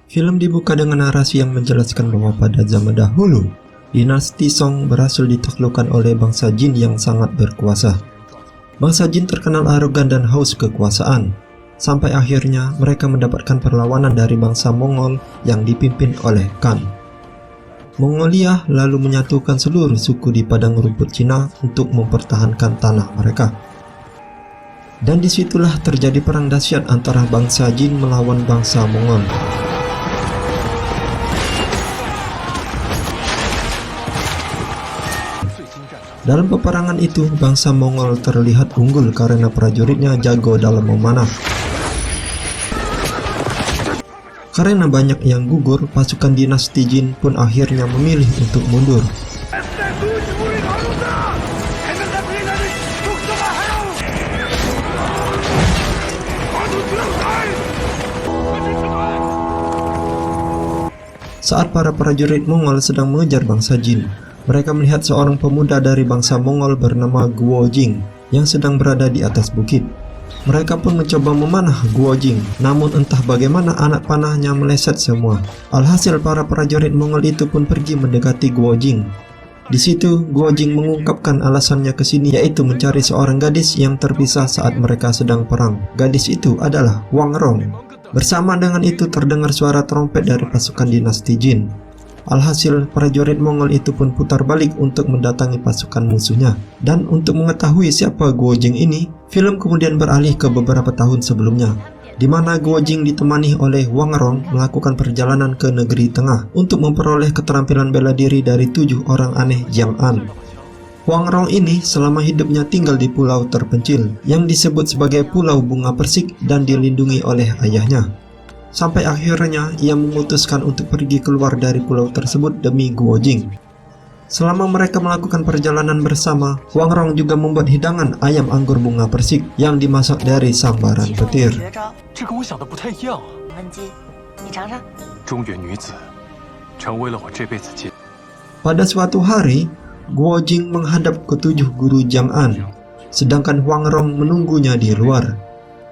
Film dibuka dengan narasi yang menjelaskan bahwa pada zaman dahulu, dinasti Song berhasil ditaklukkan oleh bangsa Jin yang sangat berkuasa. Bangsa Jin terkenal arogan dan haus kekuasaan, sampai akhirnya mereka mendapatkan perlawanan dari bangsa Mongol yang dipimpin oleh Khan. Mongolia lalu menyatukan seluruh suku di padang rumput Cina untuk mempertahankan tanah mereka. Dan disitulah terjadi perang dahsyat antara bangsa Jin melawan bangsa Mongol. Dalam peperangan itu, bangsa Mongol terlihat unggul karena prajuritnya jago dalam memanah. Karena banyak yang gugur, pasukan dinasti Jin pun akhirnya memilih untuk mundur. Saat para prajurit Mongol sedang mengejar bangsa Jin, mereka melihat seorang pemuda dari bangsa Mongol bernama Guo Jing yang sedang berada di atas bukit. Mereka pun mencoba memanah Guo Jing, namun entah bagaimana anak panahnya meleset semua. Alhasil para prajurit Mongol itu pun pergi mendekati Guo Jing. Di situ Guo Jing mengungkapkan alasannya ke sini, yaitu mencari seorang gadis yang terpisah saat mereka sedang perang. Gadis itu adalah Wang Rong. Bersama dengan itu terdengar suara trompet dari pasukan dinasti Jin. Alhasil, prajurit Mongol itu pun putar balik untuk mendatangi pasukan musuhnya. Dan untuk mengetahui siapa Guo Jing ini, film kemudian beralih ke beberapa tahun sebelumnya, di mana Guo Jing ditemani oleh Wang Rong melakukan perjalanan ke negeri tengah untuk memperoleh keterampilan bela diri dari 7 orang aneh Jiang'an. Wang Rong ini selama hidupnya tinggal di pulau terpencil yang disebut sebagai Pulau Bunga Persik dan dilindungi oleh ayahnya. Sampai akhirnya ia memutuskan untuk pergi keluar dari pulau tersebut demi Guo Jing. Selama mereka melakukan perjalanan bersama, Wang Rong juga membuat hidangan ayam anggur bunga persik yang dimasak dari sambaran petir. Pada suatu hari, Guo Jing menghadap ke 7 guru Jiang'an, sedangkan Wang Rong menunggunya di luar.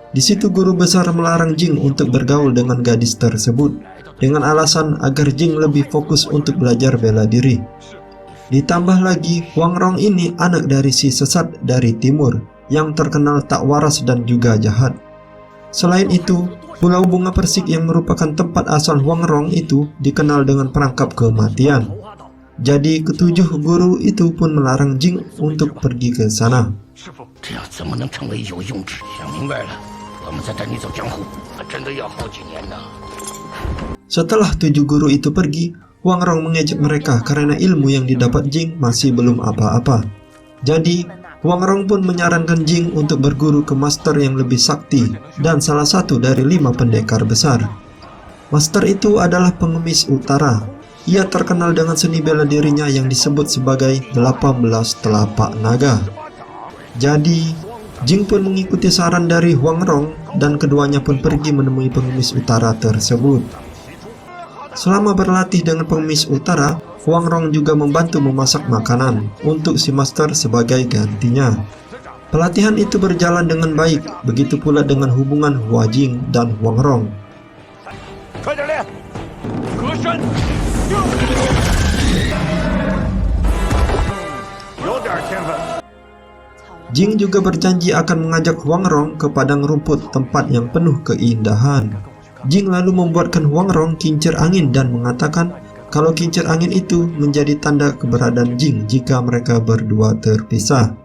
Di situ guru besar melarang Jing untuk bergaul dengan gadis tersebut dengan alasan agar Jing lebih fokus untuk belajar bela diri. Ditambah lagi, Wang Rong ini anak dari si sesat dari timur yang terkenal tak waras dan juga jahat. Selain itu, Pulau Bunga Persik yang merupakan tempat asal Wang Rong itu dikenal dengan perangkap kematian. Jadi ketujuh guru itu pun melarang Jing untuk pergi ke sana. Setelah 7 guru itu pergi, Wang Rong mengejek mereka karena ilmu yang didapat Jing masih belum apa-apa. Jadi, Wang Rong pun menyarankan Jing untuk berguru ke master yang lebih sakti dan salah satu dari 5 pendekar besar. Master itu adalah pengemis utara. Ia terkenal dengan seni bela dirinya yang disebut sebagai 18 telapak naga. Jadi, Jing pun mengikuti saran dari Wang Rong dan keduanya pun pergi menemui pengemis utara tersebut. Selama berlatih dengan pengemis utara, Wang Rong juga membantu memasak makanan untuk si master sebagai gantinya. Pelatihan itu berjalan dengan baik, begitu pula dengan hubungan Hua Jing dan Wang Rong. Jing juga berjanji akan mengajak Wang Rong ke padang rumput, tempat yang penuh keindahan. Jing lalu membuatkan Wang Rong kincir angin dan mengatakan kalau kincir angin itu menjadi tanda keberadaan Jing jika mereka berdua terpisah.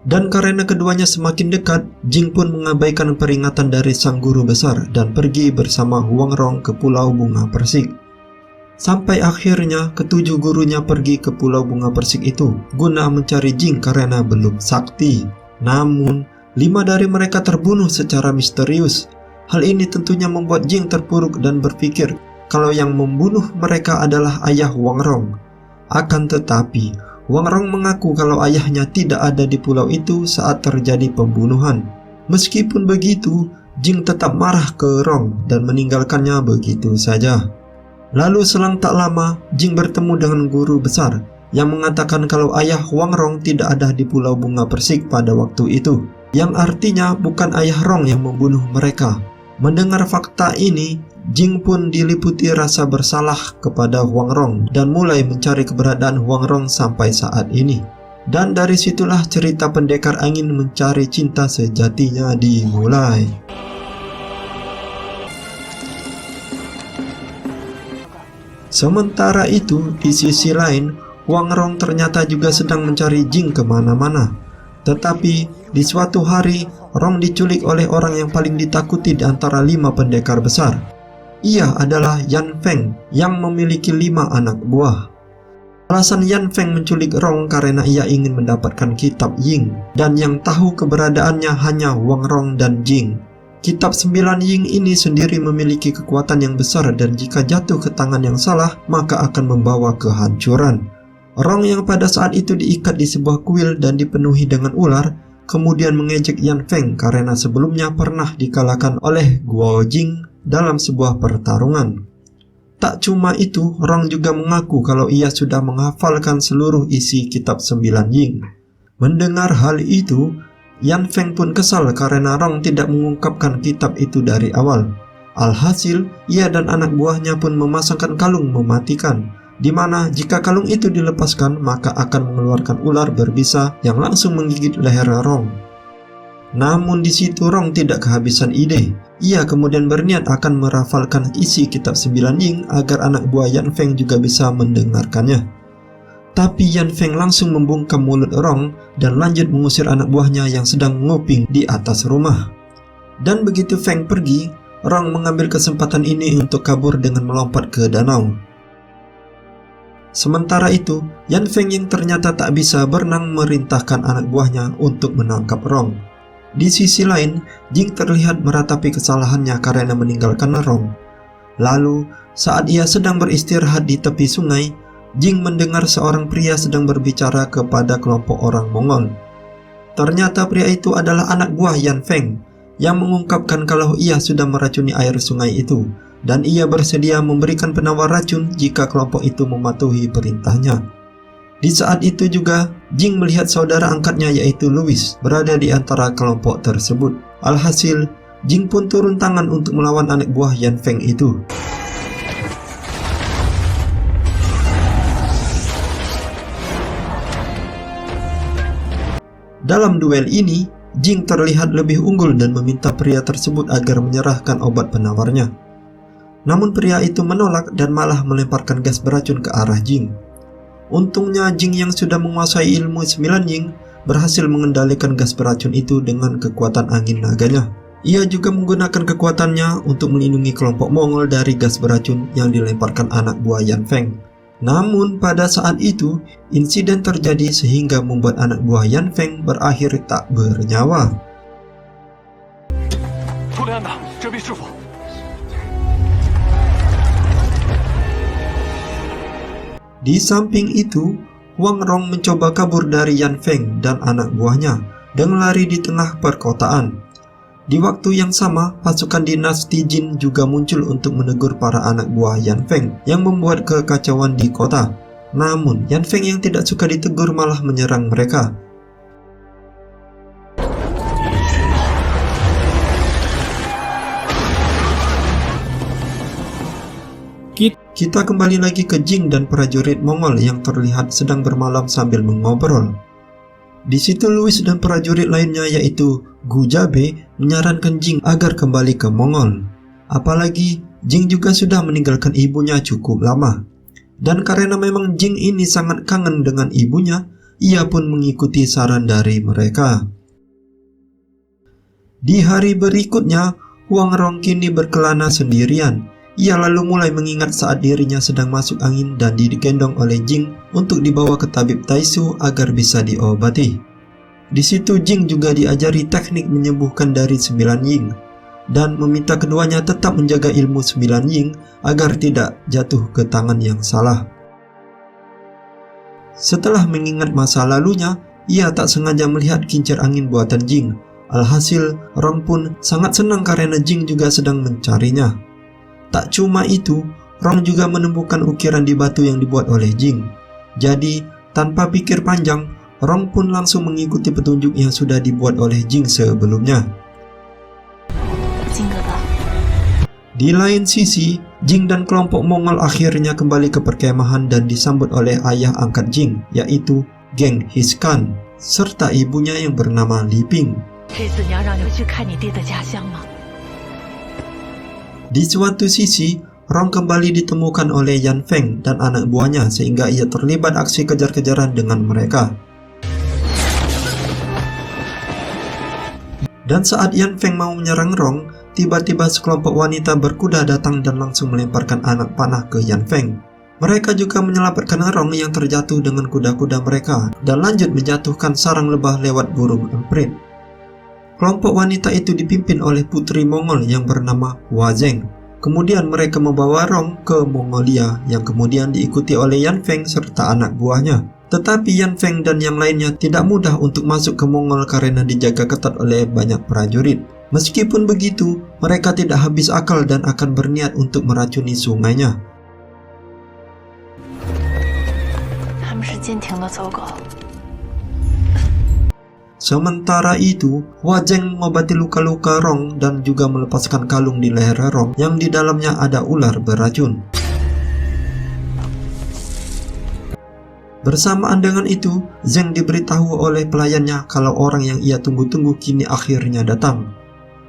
Dan karena keduanya semakin dekat, Jing pun mengabaikan peringatan dari sang guru besar dan pergi bersama Wang Rong ke Pulau Bunga Persik. Sampai akhirnya ketujuh gurunya pergi ke Pulau Bunga Persik itu guna mencari Jing karena belum sakti. Namun, 5 dari mereka terbunuh secara misterius. Hal ini tentunya membuat Jing terpuruk dan berpikir kalau yang membunuh mereka adalah ayah Wang Rong. Akan tetapi, Wang Rong mengaku kalau ayahnya tidak ada di pulau itu saat terjadi pembunuhan. Meskipun begitu, Jing tetap marah ke Rong dan meninggalkannya begitu saja. Lalu selang tak lama, Jing bertemu dengan guru besar yang mengatakan kalau ayah Wang Rong tidak ada di Pulau Bunga Persik pada waktu itu, yang artinya bukan ayah Rong yang membunuh mereka. Mendengar fakta ini, Jing pun diliputi rasa bersalah kepada Huang Rong dan mulai mencari keberadaan Huang Rong sampai saat ini. Dan dari situlah cerita pendekar angin mencari cinta sejatinya dimulai. Sementara itu, di sisi lain, Huang Rong ternyata juga sedang mencari Jing kemana-mana. Tetapi, di suatu hari, Rong diculik oleh orang yang paling ditakuti di antara 5 pendekar besar. Ia adalah Yan Feng yang memiliki 5 anak buah. Alasan Yan Feng menculik Rong karena ia ingin mendapatkan kitab Ying, dan yang tahu keberadaannya hanya Huang Rong dan Jing. Kitab 9 Ying ini sendiri memiliki kekuatan yang besar dan jika jatuh ke tangan yang salah, maka akan membawa kehancuran. Rong yang pada saat itu diikat di sebuah kuil dan dipenuhi dengan ular, kemudian mengejek Yan Feng karena sebelumnya pernah dikalahkan oleh Guo Jing dalam sebuah pertarungan. Tak cuma itu, Rong juga mengaku kalau ia sudah menghafalkan seluruh isi kitab 9 Ying. Mendengar hal itu, Yan Feng pun kesal karena Rong tidak mengungkapkan kitab itu dari awal. Alhasil, ia dan anak buahnya pun memasangkan kalung mematikan, di mana jika kalung itu dilepaskan maka akan mengeluarkan ular berbisa yang langsung menggigit leher Rong. Namun di situ Rong tidak kehabisan ide. Ia kemudian berniat akan merafalkan isi kitab 9 Ying agar anak buah Yan Feng juga bisa mendengarkannya. Tapi Yan Feng langsung membungkam mulut Rong dan lanjut mengusir anak buahnya yang sedang nguping di atas rumah. Dan begitu Feng pergi, Rong mengambil kesempatan ini untuk kabur dengan melompat ke danau. Sementara itu, Yan Feng yang ternyata tak bisa berenang merintahkan anak buahnya untuk menangkap Rong. Di sisi lain, Jing terlihat meratapi kesalahannya karena meninggalkan Rong. Lalu, saat ia sedang beristirahat di tepi sungai, Jing mendengar seorang pria sedang berbicara kepada kelompok orang Mongol. Ternyata pria itu adalah anak buah Yan Feng yang mengungkapkan kalau ia sudah meracuni air sungai itu dan ia bersedia memberikan penawar racun jika kelompok itu mematuhi perintahnya. Di saat itu juga, Jing melihat saudara angkatnya yaitu Louis berada di antara kelompok tersebut. Alhasil, Jing pun turun tangan untuk melawan anak buah Yan Feng itu. Dalam duel ini, Jing terlihat lebih unggul dan meminta pria tersebut agar menyerahkan obat penawarnya. Namun pria itu menolak dan malah melemparkan gas beracun ke arah Jing. Untungnya Jing yang sudah menguasai ilmu 9 Ying berhasil mengendalikan gas beracun itu dengan kekuatan angin naganya. Ia juga menggunakan kekuatannya untuk melindungi kelompok Mongol dari gas beracun yang dilemparkan anak buah Yan Feng. Namun pada saat itu, insiden terjadi sehingga membuat anak buah Yan Feng berakhir tak bernyawa. Di samping itu, Huang Rong mencoba kabur dari Yan Feng dan anak buahnya dan lari di tengah perkotaan. Di waktu yang sama, pasukan dinasti Jin juga muncul untuk menegur para anak buah Yan Feng yang membuat kekacauan di kota. Namun, Yan Feng yang tidak suka ditegur malah menyerang mereka. Kita kembali lagi ke Jing dan prajurit Mongol yang terlihat sedang bermalam sambil mengobrol. Di situ Louis dan prajurit lainnya yaitu Gu Jabe menyarankan Jing agar kembali ke Mongol. Apalagi Jing juga sudah meninggalkan ibunya cukup lama. Dan karena memang Jing ini sangat kangen dengan ibunya, ia pun mengikuti saran dari mereka. Di hari berikutnya, Huang Rong kini berkelana sendirian. Ia lalu mulai mengingat saat dirinya sedang masuk angin dan digendong oleh Jing untuk dibawa ke tabib Taisu agar bisa diobati. Di situ Jing juga diajari teknik menyembuhkan dari 9 Ying dan meminta keduanya tetap menjaga ilmu 9 Ying agar tidak jatuh ke tangan yang salah. Setelah mengingat masa lalunya, ia tak sengaja melihat kincir angin buatan Jing. Alhasil, Rong pun sangat senang karena Jing juga sedang mencarinya. Tak cuma itu, Rong juga menemukan ukiran di batu yang dibuat oleh Jing. Jadi, tanpa pikir panjang, Rong pun langsung mengikuti petunjuk yang sudah dibuat oleh Jing sebelumnya. Di lain sisi, Jing dan kelompok Mongol akhirnya kembali ke perkemahan dan disambut oleh ayah angkat Jing, yaitu Genghis Khan, serta ibunya yang bernama Li Ping. Di suatu sisi, Rong kembali ditemukan oleh Yan Feng dan anak buahnya sehingga ia terlibat aksi kejar-kejaran dengan mereka. Dan saat Yan Feng mau menyerang Rong, tiba-tiba sekelompok wanita berkuda datang dan langsung melemparkan anak panah ke Yan Feng. Mereka juga menyelamatkan Rong yang terjatuh dengan kuda-kuda mereka dan lanjut menjatuhkan sarang lebah lewat burung emprit. Kelompok wanita itu dipimpin oleh putri Mongol yang bernama Hua Zheng. Kemudian mereka membawa Rong ke Mongolia yang kemudian diikuti oleh Yan Feng serta anak buahnya. Tetapi Yan Feng dan yang lainnya tidak mudah untuk masuk ke Mongol karena dijaga ketat oleh banyak prajurit. Meskipun begitu, mereka tidak habis akal dan akan berniat untuk meracuni sungainya. Sementara itu, Hua Zheng mengobati luka-luka Rong dan juga melepaskan kalung di leher Rong yang di dalamnya ada ular beracun. Bersamaan dengan itu, Zheng diberitahu oleh pelayannya kalau orang yang ia tunggu-tunggu kini akhirnya datang.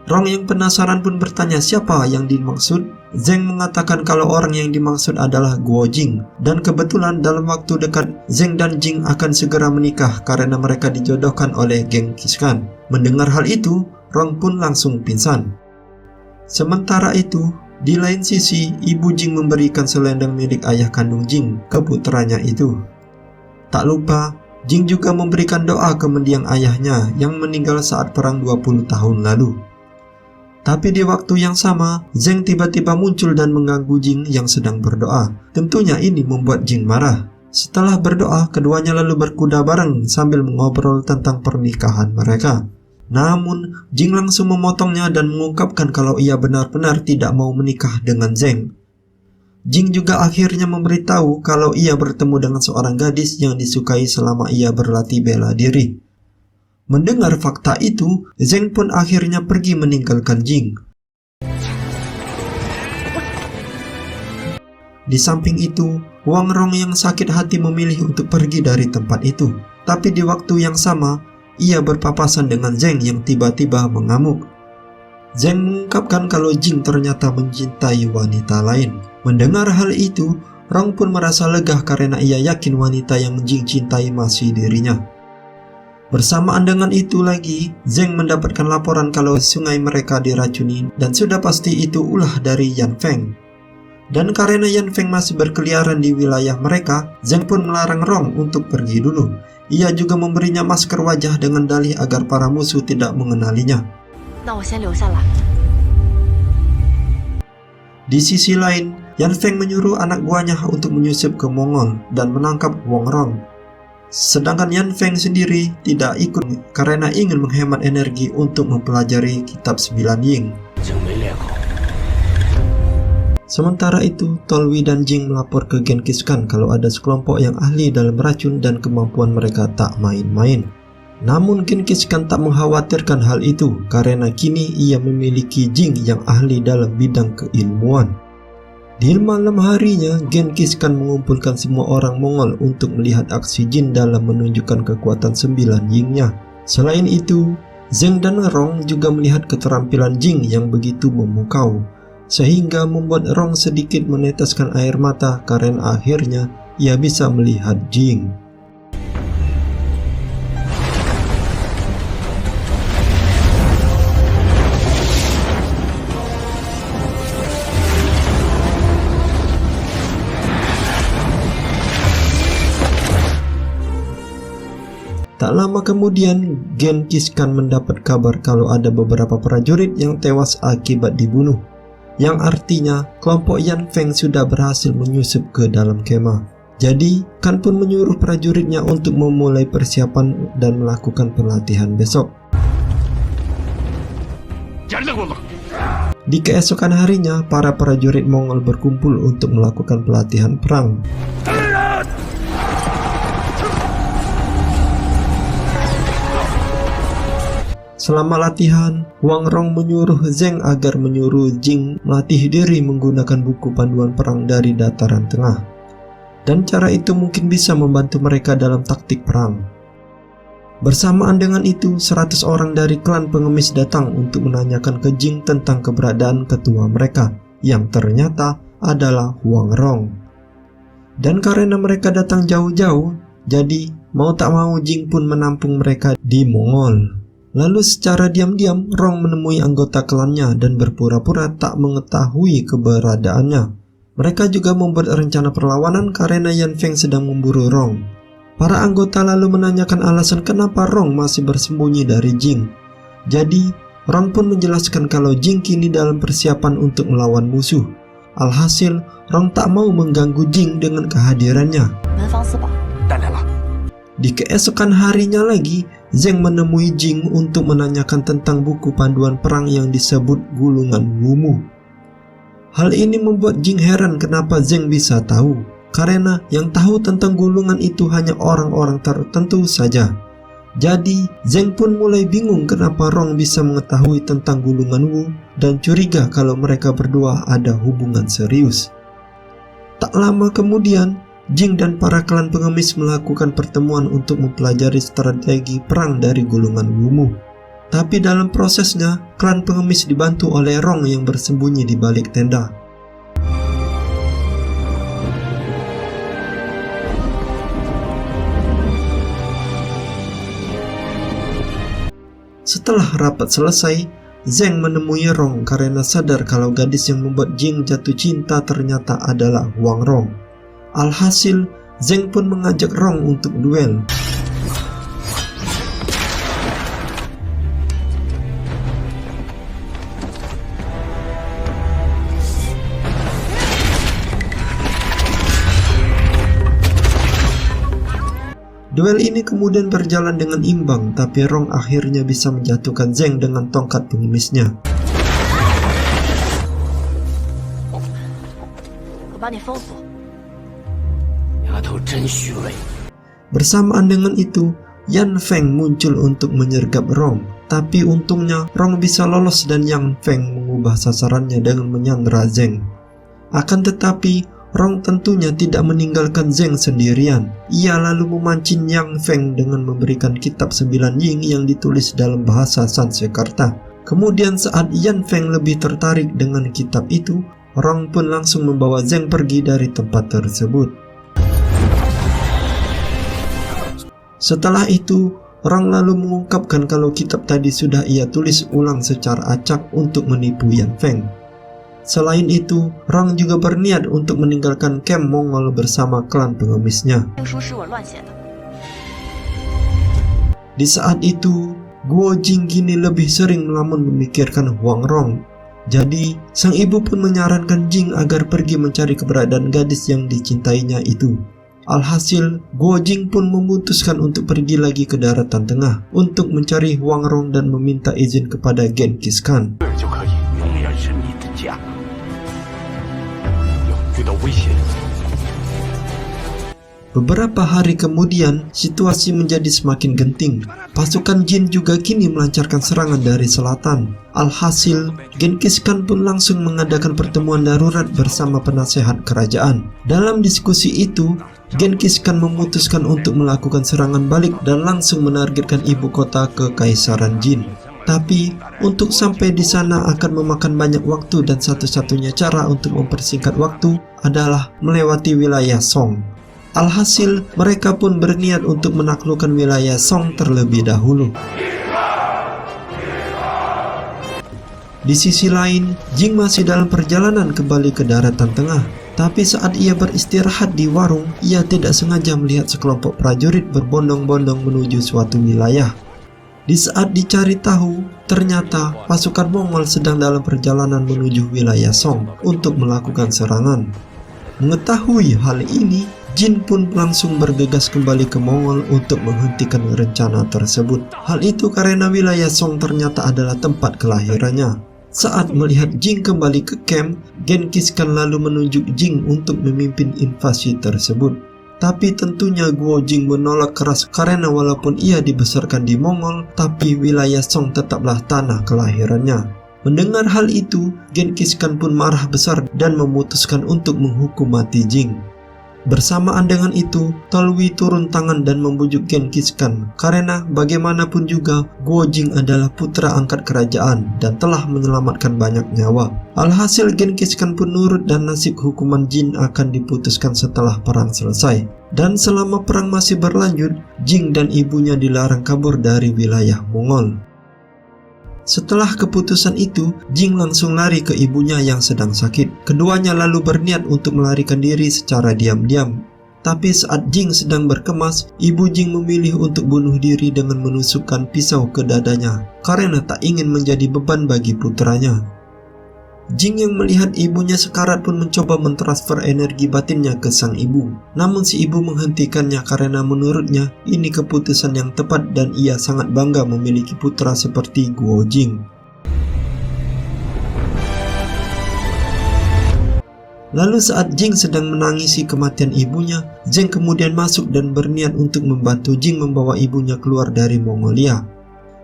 Rong yang penasaran pun bertanya siapa yang dimaksud. Zheng mengatakan kalau orang yang dimaksud adalah Guo Jing, dan kebetulan dalam waktu dekat Zheng dan Jing akan segera menikah karena mereka dijodohkan oleh Genghis Khan. Mendengar hal itu, Rong pun langsung pingsan. Sementara itu, di lain sisi, ibu Jing memberikan selendang milik ayah kandung Jing ke putranya itu. Tak lupa, Jing juga memberikan doa ke mendiang ayahnya yang meninggal saat perang 20 tahun lalu. Tapi di waktu yang sama, Zheng tiba-tiba muncul dan mengganggu Jing yang sedang berdoa. Tentunya ini membuat Jing marah. Setelah berdoa, keduanya lalu berkuda bareng sambil mengobrol tentang pernikahan mereka. Namun, Jing langsung memotongnya dan mengungkapkan kalau ia benar-benar tidak mau menikah dengan Zheng. Jing juga akhirnya memberitahu kalau ia bertemu dengan seorang gadis yang disukai selama ia berlatih bela diri. Mendengar fakta itu, Zheng pun akhirnya pergi meninggalkan Jing. Di samping itu, Wang Rong yang sakit hati memilih untuk pergi dari tempat itu. Tapi di waktu yang sama, ia berpapasan dengan Zheng yang tiba-tiba mengamuk. Zheng mengungkapkan kalau Jing ternyata mencintai wanita lain. Mendengar hal itu, Rong pun merasa lega karena ia yakin wanita yang Jing cintai masih dirinya. Bersamaan dengan itu lagi, Zheng mendapatkan laporan kalau sungai mereka diracuni dan sudah pasti itu ulah dari Yan Feng. Dan karena Yan Feng masih berkeliaran di wilayah mereka, Zheng pun melarang Rong untuk pergi dulu. Ia juga memberinya masker wajah dengan dalih agar para musuh tidak mengenalinya. Di sisi lain, Yan Feng menyuruh anak buahnya untuk menyusup ke Mongol dan menangkap Wang Rong. Sedangkan Yan Feng sendiri tidak ikut karena ingin menghemat energi untuk mempelajari kitab 9 Ying. Sementara itu, Tolwi dan Jing melapor ke Genghis Khan kalau ada sekelompok yang ahli dalam racun dan kemampuan mereka tak main-main. Namun Genghis Khan tak mengkhawatirkan hal itu karena kini ia memiliki Jing yang ahli dalam bidang keilmuan. Di malam harinya, Genghis Khan mengumpulkan semua orang Mongol untuk melihat aksi jin dalam menunjukkan kekuatan 9 Ying-nya. Selain itu, Zheng dan Rong juga melihat keterampilan Jing yang begitu memukau, sehingga membuat Rong sedikit meneteskan air mata karena akhirnya ia bisa melihat Jing. Tak lama kemudian, Genghis Khan mendapat kabar kalau ada beberapa prajurit yang tewas akibat dibunuh, yang artinya kelompok Yan Feng sudah berhasil menyusup ke dalam kemah. Jadi, Khan pun menyuruh prajuritnya untuk memulai persiapan dan melakukan pelatihan besok. Di keesokan harinya, para prajurit Mongol berkumpul untuk melakukan pelatihan perang. Selama latihan, Huang Rong menyuruh Zheng agar menyuruh Jing melatih diri menggunakan buku panduan perang dari dataran tengah. Dan cara itu mungkin bisa membantu mereka dalam taktik perang. Bersamaan dengan itu, 100 orang dari klan pengemis datang untuk menanyakan ke Jing tentang keberadaan ketua mereka, yang ternyata adalah Huang Rong. Dan karena mereka datang jauh-jauh, jadi mau tak mau Jing pun menampung mereka di Mongol. Lalu secara diam-diam Rong menemui anggota klannya dan berpura-pura tak mengetahui keberadaannya. Mereka juga membuat rencana perlawanan karena Yan Feng sedang memburu Rong. Para anggota lalu menanyakan alasan kenapa Rong masih bersembunyi dari Jing. Jadi Rong pun menjelaskan kalau Jing kini dalam persiapan untuk melawan musuh. Alhasil Rong tak mau mengganggu Jing dengan kehadirannya. Di keesokan harinya lagi, Zheng menemui Jing untuk menanyakan tentang buku panduan perang yang disebut Gulungan Wumu. Hal ini membuat Jing heran kenapa Zheng bisa tahu, karena yang tahu tentang gulungan itu hanya orang-orang tertentu saja. Jadi Zheng pun mulai bingung kenapa Rong bisa mengetahui tentang Gulungan Wu dan curiga kalau mereka berdua ada hubungan serius. Tak lama kemudian, Jing dan para klan pengemis melakukan pertemuan untuk mempelajari strategi perang dari Gulungan Wumu. Tapi dalam prosesnya, klan pengemis dibantu oleh Rong yang bersembunyi di balik tenda. Setelah rapat selesai, Zheng menemui Rong karena sadar kalau gadis yang membuat Jing jatuh cinta ternyata adalah Huang Rong. Alhasil, Zheng pun mengajak Rong untuk duel. Duel ini kemudian berjalan dengan imbang, tapi Rong akhirnya bisa menjatuhkan Zheng dengan tongkat pengemisnya. Bersamaan dengan itu, Yan Feng muncul untuk menyergap Rong, tapi untungnya Rong bisa lolos dan Yan Feng mengubah sasarannya dengan menyandra Zheng. Akan tetapi, Rong tentunya tidak meninggalkan Zheng sendirian. Ia lalu memancing Yan Feng dengan memberikan kitab 9 Ying yang ditulis dalam bahasa Sanskerta. Kemudian saat Yan Feng lebih tertarik dengan kitab itu, Rong pun langsung membawa Zheng pergi dari tempat tersebut. Setelah itu, Rong lalu mengungkapkan kalau kitab tadi sudah ia tulis ulang secara acak untuk menipu Yan Feng. Selain itu, Rong juga berniat untuk meninggalkan kamp Mongol bersama klan pengemisnya. Di saat itu, Guo Jing kini lebih sering melamun memikirkan Huang Rong. Jadi, sang ibu pun menyarankan Jing agar pergi mencari keberadaan gadis yang dicintainya itu. Alhasil, Guo Jing pun memutuskan untuk pergi lagi ke daratan tengah untuk mencari Huang Rong dan meminta izin kepada Genghis Khan. Beberapa hari kemudian, situasi menjadi semakin genting. Pasukan Jin juga kini melancarkan serangan dari selatan. Alhasil, Genghis Khan pun langsung mengadakan pertemuan darurat bersama penasehat kerajaan. Dalam diskusi itu, Genghis Khan memutuskan untuk melakukan serangan balik dan langsung menargetkan ibu kota Kekaisaran Jin. Tapi, untuk sampai di sana akan memakan banyak waktu dan satu-satunya cara untuk mempersingkat waktu adalah melewati wilayah Song. Alhasil, mereka pun berniat untuk menaklukkan wilayah Song terlebih dahulu. Di sisi lain, Jing masih dalam perjalanan kembali ke daratan tengah. Tapi saat ia beristirahat di warung, ia tidak sengaja melihat sekelompok prajurit berbondong-bondong menuju suatu wilayah. Di saat dicari tahu, ternyata pasukan Mongol sedang dalam perjalanan menuju wilayah Song untuk melakukan serangan. Mengetahui hal ini, Jin pun langsung bergegas kembali ke Mongol untuk menghentikan rencana tersebut. Hal itu karena wilayah Song ternyata adalah tempat kelahirannya. Saat melihat Jing kembali ke camp, Genghis Khan lalu menunjuk Jing untuk memimpin invasi tersebut. Tapi tentunya Guo Jing menolak keras karena walaupun ia dibesarkan di Mongol, tapi wilayah Song tetaplah tanah kelahirannya. Mendengar hal itu, Genghis Khan pun marah besar dan memutuskan untuk menghukum mati Jing. Bersamaan dengan itu, Tolui turun tangan dan membujuk Genghis Khan karena bagaimanapun juga Guo Jing adalah putra angkat kerajaan dan telah menyelamatkan banyak nyawa. Alhasil Genghis Khan pun nurut dan nasib hukuman Jin akan diputuskan setelah perang selesai. Dan selama perang masih berlanjut, Jing dan ibunya dilarang kabur dari wilayah Mongol. Setelah keputusan itu, Jing langsung lari ke ibunya yang sedang sakit. Keduanya lalu berniat untuk melarikan diri secara diam-diam. Tapi saat Jing sedang berkemas, ibu Jing memilih untuk bunuh diri dengan menusukkan pisau ke dadanya karena tak ingin menjadi beban bagi putranya. Jing yang melihat ibunya sekarat pun mencoba mentransfer energi batinnya ke sang ibu. Namun si ibu menghentikannya karena menurutnya ini keputusan yang tepat dan ia sangat bangga memiliki putra seperti Guo Jing. Lalu saat Jing sedang menangisi kematian ibunya, Zheng kemudian masuk dan berniat untuk membantu Jing membawa ibunya keluar dari Mongolia.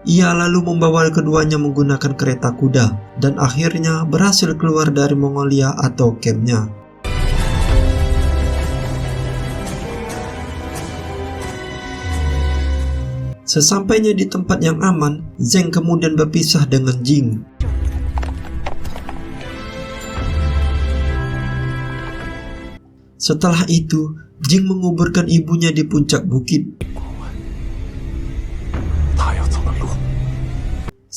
Ia lalu membawa keduanya menggunakan kereta kuda dan akhirnya berhasil keluar dari Mongolia atau kampnya. Sesampainya di tempat yang aman, Zheng kemudian berpisah dengan Jing. Setelah itu, Jing menguburkan ibunya di puncak bukit.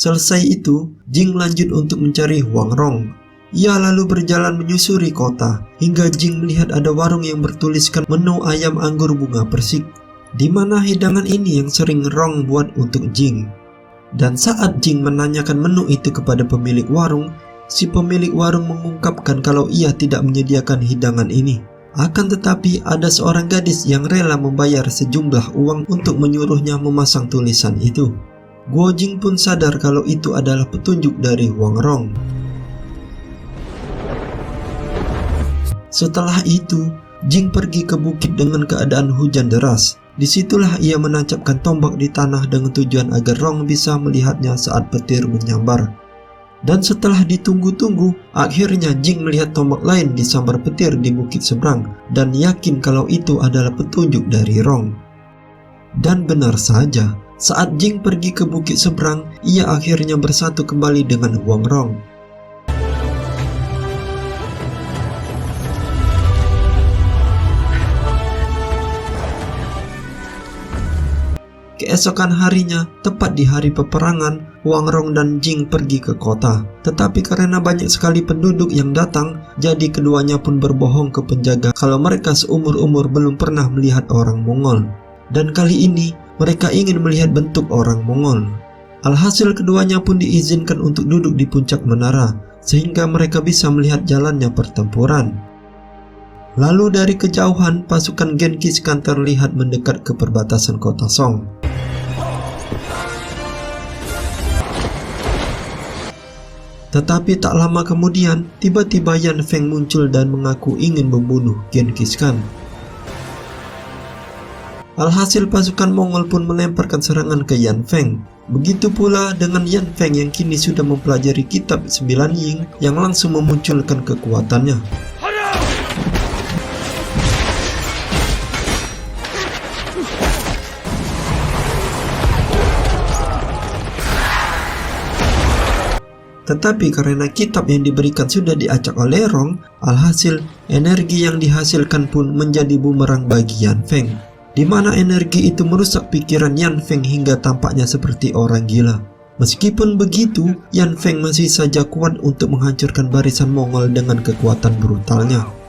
Selesai itu, Jing lanjut untuk mencari Huang Rong. Ia lalu berjalan menyusuri kota, hingga Jing melihat ada warung yang bertuliskan menu ayam anggur bunga persik, di mana hidangan ini yang sering Rong buat untuk Jing. Dan saat Jing menanyakan menu itu kepada pemilik warung, si pemilik warung mengungkapkan kalau ia tidak menyediakan hidangan ini. Akan tetapi ada seorang gadis yang rela membayar sejumlah uang untuk menyuruhnya memasang tulisan itu. Guo Jing pun sadar kalau itu adalah petunjuk dari Huang Rong. Setelah itu, Jing pergi ke bukit dengan keadaan hujan deras. Disitulah ia menancapkan tombak di tanah dengan tujuan agar Rong bisa melihatnya saat petir menyambar. Dan setelah ditunggu-tunggu, akhirnya Jing melihat tombak lain disambar petir di bukit seberang dan yakin kalau itu adalah petunjuk dari Rong. Dan benar saja, saat Jing pergi ke bukit seberang, ia akhirnya bersatu kembali dengan Huang Rong. Keesokan harinya, tepat di hari peperangan, Huang Rong dan Jing pergi ke kota. Tetapi karena banyak sekali penduduk yang datang, jadi keduanya pun berbohong ke penjaga kalau mereka seumur-umur belum pernah melihat orang Mongol. Dan kali ini, mereka ingin melihat bentuk orang Mongol. Alhasil keduanya pun diizinkan untuk duduk di puncak menara, sehingga mereka bisa melihat jalannya pertempuran. Lalu dari kejauhan, pasukan Genghis Khan terlihat mendekat ke perbatasan kota Song. Tetapi tak lama kemudian, tiba-tiba Yan Feng muncul dan mengaku ingin membunuh Genghis Khan. Alhasil pasukan Mongol pun melemparkan serangan ke Yan Feng. Begitu pula dengan Yan Feng yang kini sudah mempelajari kitab 9 Ying yang langsung memunculkan kekuatannya. Tetapi karena kitab yang diberikan sudah diacak oleh Rong, alhasil energi yang dihasilkan pun menjadi bumerang bagi Yan Feng, di mana energi itu merusak pikiran Yan Feng hingga tampaknya seperti orang gila. Meskipun begitu, Yan Feng masih saja kuat untuk menghancurkan barisan Mongol dengan kekuatan brutalnya.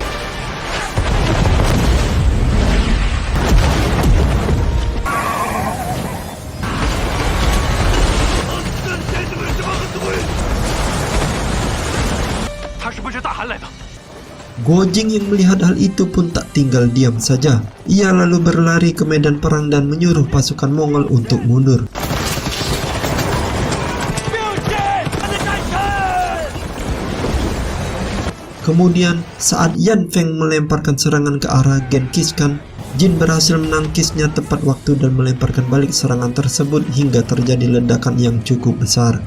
Guo Jing yang melihat hal itu pun tak tinggal diam saja. Ia lalu berlari ke medan perang dan menyuruh pasukan Mongol untuk mundur. Kemudian saat Yan Feng melemparkan serangan ke arah Genghis Khan, Jin berhasil menangkisnya tepat waktu dan melemparkan balik serangan tersebut hingga terjadi ledakan yang cukup besar.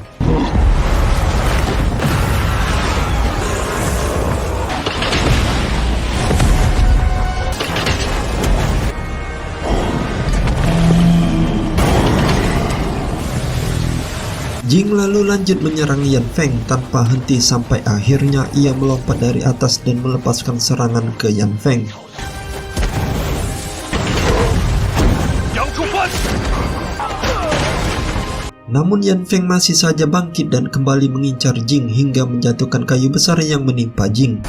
Jing lalu lanjut menyerang Yan Feng tanpa henti sampai akhirnya ia melompat dari atas dan melepaskan serangan ke Yan Feng. Namun Yan Feng masih saja bangkit dan kembali mengincar Jing hingga menjatuhkan kayu besar yang menimpa Jing.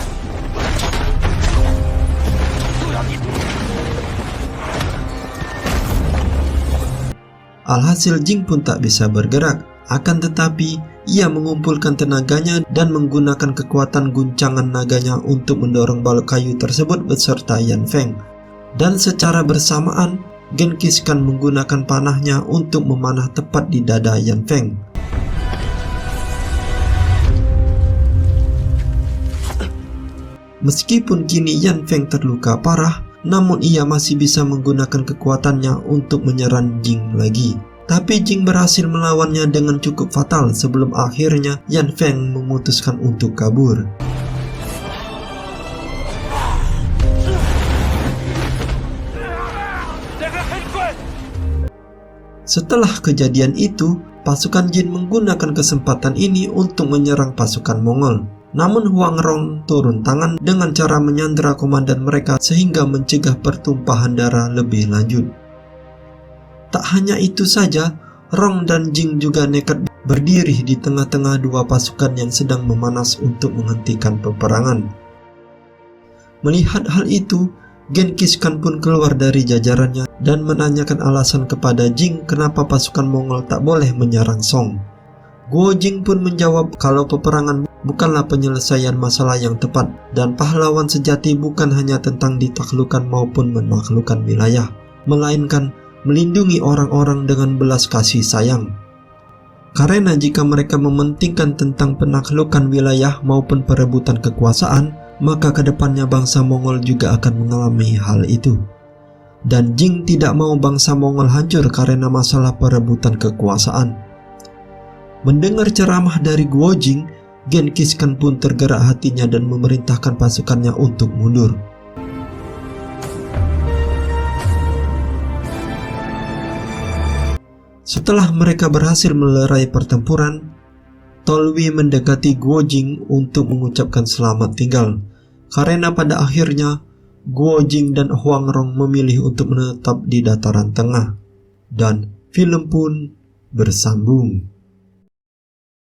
Alhasil Jing pun tak bisa bergerak. Akan tetapi, ia mengumpulkan tenaganya dan menggunakan kekuatan guncangan naganya untuk mendorong balok kayu tersebut beserta Yan Feng. Dan secara bersamaan, Genghis Khan menggunakan panahnya untuk memanah tepat di dada Yan Feng. Meskipun kini Yan Feng terluka parah, namun ia masih bisa menggunakan kekuatannya untuk menyerang Jing lagi. Tapi Jing berhasil melawannya dengan cukup fatal sebelum akhirnya Yan Feng memutuskan untuk kabur. Setelah kejadian itu, pasukan Jin menggunakan kesempatan ini untuk menyerang pasukan Mongol. Namun Huang Rong turun tangan dengan cara menyandera komandan mereka sehingga mencegah pertumpahan darah lebih lanjut. Tak hanya itu saja, Rong dan Jing juga nekat berdiri di tengah-tengah dua pasukan yang sedang memanas untuk menghentikan peperangan. Melihat hal itu, Genghis Khan pun keluar dari jajarannya dan menanyakan alasan kepada Jing kenapa pasukan Mongol tak boleh menyerang Song. Guo Jing pun menjawab kalau peperangan bukanlah penyelesaian masalah yang tepat dan pahlawan sejati bukan hanya tentang ditaklukkan maupun menaklukkan wilayah, melainkan melindungi orang-orang dengan belas kasih sayang. Karena jika mereka mementingkan tentang penaklukan wilayah maupun perebutan kekuasaan, maka kedepannya bangsa Mongol juga akan mengalami hal itu. Dan Jing tidak mau bangsa Mongol hancur karena masalah perebutan kekuasaan. Mendengar ceramah dari Guo Jing, Genghis Khan pun tergerak hatinya dan memerintahkan pasukannya untuk mundur. Setelah mereka berhasil melerai pertempuran, Tolui mendekati Guo Jing untuk mengucapkan selamat tinggal, karena pada akhirnya Guo Jing dan Huang Rong memilih untuk menetap di dataran tengah, dan film pun bersambung.